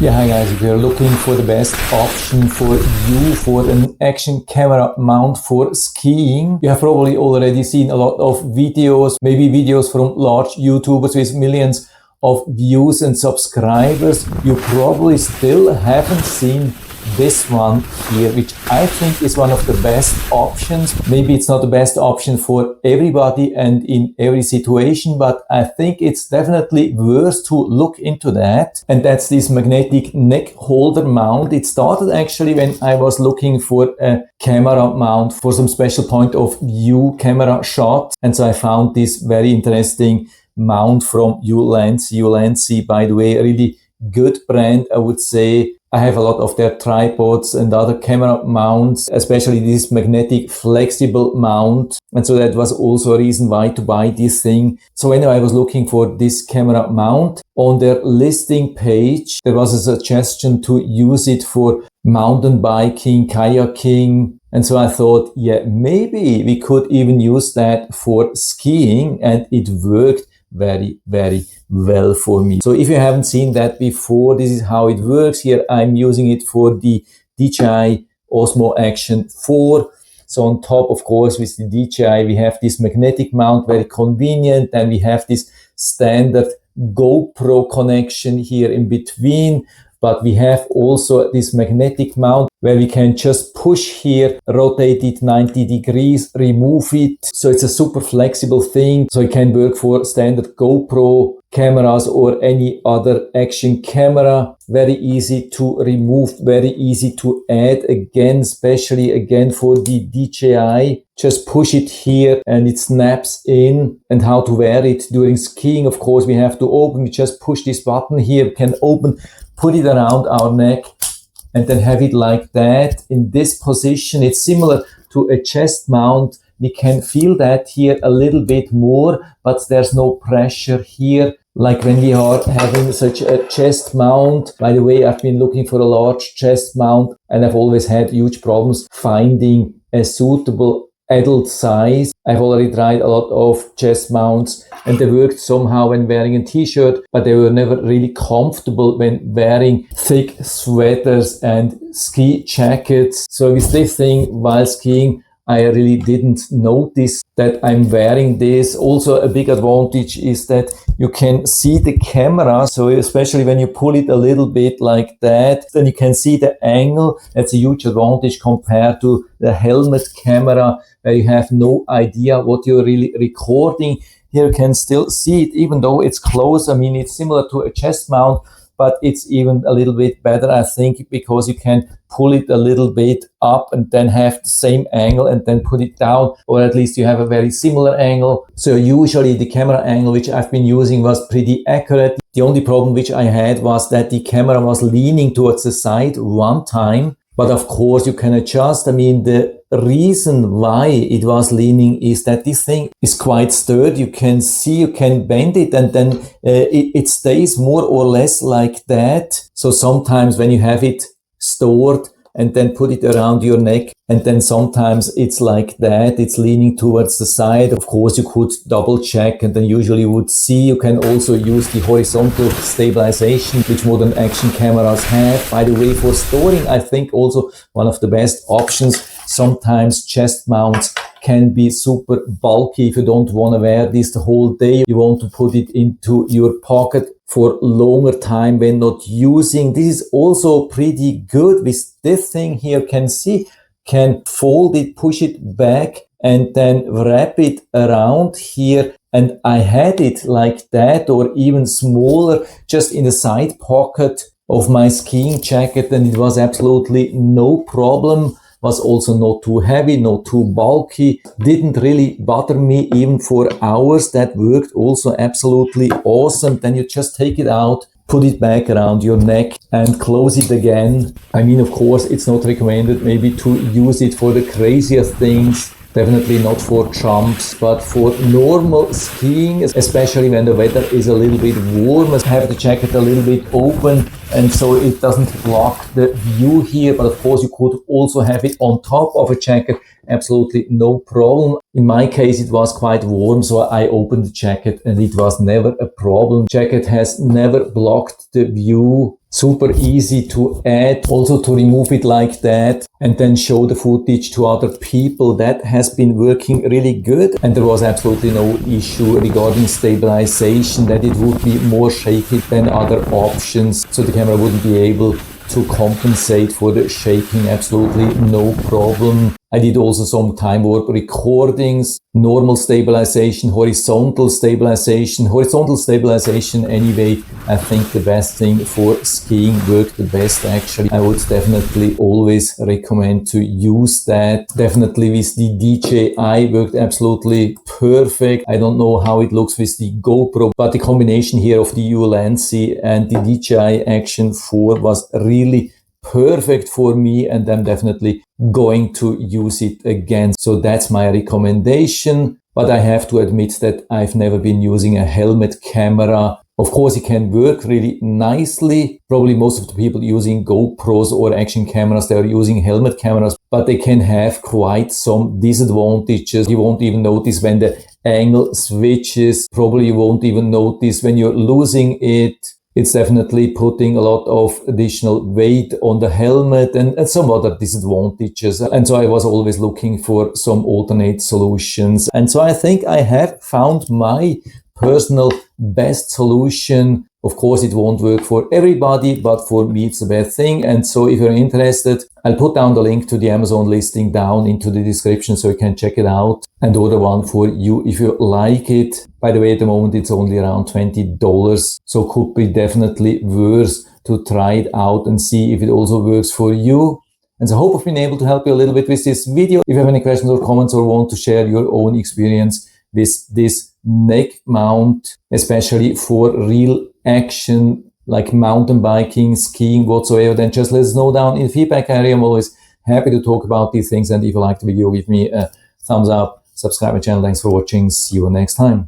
Yeah, hi guys, if you're looking for the best option for you for an action camera mount for skiing, you have probably already seen a lot of videos, maybe videos from large YouTubers with millions of views and subscribers. You probably still haven't seen this one here, which I think is one of the best options. Maybe it's not the best option for everybody and in every situation, but I think it's definitely worth to look into that. And that's this magnetic neck holder mount. It started actually when I was looking for a camera mount for some special point of view camera shots. And so I found this very interesting mount from ULANZI. ULANZI, by the way, a really good brand, I would say. I have a lot of their tripods and other camera mounts, especially this magnetic flexible mount. And so that was also a reason why to buy this thing. So anyway, I was looking for this camera mount. On their listing page, there was a suggestion to use it for mountain biking, kayaking. And so I thought, yeah, maybe we could even use that for skiing, and it worked very, very well for me. So if you haven't seen that before, this is how it works. Here I'm using it for the DJI Osmo Action 4. So on top, of course, with the DJI, we have this magnetic mount, very convenient. And we have this standard GoPro connection here in between. But we have also this magnetic mount where we can just push here, rotate it 90 degrees, remove it. So it's a super flexible thing. So it can work for standard GoPro cameras or any other action camera. Very easy to remove, very easy to add again, especially again for the DJI. Just push it here and it snaps in. And how to wear it during skiing, of course, we have to open. We just push this button here, can open, put it around our neck, and then have it like that in this position. It's similar to a chest mount. We can feel that here a little bit more, but there's no pressure here like when we are having such a chest mount. By the way, I've been looking for a large chest mount and I've always had huge problems finding a suitable adult size. I've already tried a lot of chest mounts and they worked somehow when wearing a t-shirt, but they were never really comfortable when wearing thick sweaters and ski jackets. So with this thing while skiing, I really didn't notice that I'm wearing this. Also, a big advantage is that you can see the camera. So especially when you pull it a little bit like that, then you can see the angle. That's a huge advantage compared to the helmet camera where you have no idea what you're really recording. Here you can still see it even though it's close. I mean, it's similar to a chest mount, but it's even a little bit better, I think, because you can pull it a little bit up and then have the same angle and then put it down, or at least you have a very similar angle. So usually the camera angle which I've been using was pretty accurate. The only problem which I had was that the camera was leaning towards the side one time. But of course you can adjust. I mean, the reason why it was leaning is that this thing is quite sturdy. You can see, you can bend it and then it stays more or less like that. So sometimes when you have it stored and then put it around your neck, and then sometimes it's like that, it's leaning towards the side. Of course, you could double check and then usually you would see. You can also use the horizontal stabilization, which modern action cameras have. By the way, for storing, I think also one of the best options. Sometimes chest mounts can be super bulky if you don't want to wear this the whole day. You want to put it into your pocket for longer time when not using. This is also pretty good. With this thing here, can fold it, push it back, and then wrap it around here. And I had it like that, or even smaller, just in the side pocket of my skiing jacket, and it was absolutely no problem. Was also not too heavy, not too bulky, didn't really bother me even for hours. That worked also absolutely awesome. Then you just take it out, put it back around your neck and close it again. I mean, of course, it's not recommended maybe to use it for the craziest things. Definitely not for jumps, but for normal skiing, especially when the weather is a little bit warm. Have the jacket a little bit open and so it doesn't block the view here. But of course, you could also have it on top of a jacket. Absolutely no problem. In my case, it was quite warm, so I opened the jacket and it was never a problem. Jacket has never blocked the view. Super easy to add, also to remove it like that and then show the footage to other people. That has been working really good, and there was absolutely no issue regarding stabilization, that it would be more shaky than other options, so the camera wouldn't be able to compensate for the shaking. Absolutely no problem. I did also some time warp recordings, normal stabilization, horizontal stabilization. Horizontal stabilization anyway, I think the best thing for skiing, worked the best actually. I would definitely always recommend to use that. Definitely with the DJI worked absolutely perfect. I don't know how it looks with the GoPro, but the combination here of the ULANZI and the DJI Action 4 was really perfect for me, and I'm definitely going to use it again. So that's my recommendation. But I have to admit that I've never been using a helmet camera. Of course, it can work really nicely. Probably most of the people using GoPros or action cameras, they are using helmet cameras, but they can have quite some disadvantages. You won't even notice when the angle switches. Probably you won't even notice when you're losing it. It's definitely putting a lot of additional weight on the helmet and some other disadvantages. And so I was always looking for some alternate solutions. And so I think I have found my personal best solution. Of course, it won't work for everybody, but for me, it's the best thing. And so if you're interested, I'll put down the link to the Amazon listing down into the description so you can check it out and order one for you if you like it. By the way, at the moment, it's only around $20. So could be definitely worth to try it out and see if it also works for you. And so I hope I've been able to help you a little bit with this video. If you have any questions or comments or want to share your own experience with this neck mount, especially for real action like mountain biking, skiing, whatsoever, then just let us know down in the feedback area. I'm always happy to talk about these things. And if you like the video, give me a thumbs up, subscribe my channel. Thanks for watching. See you next time.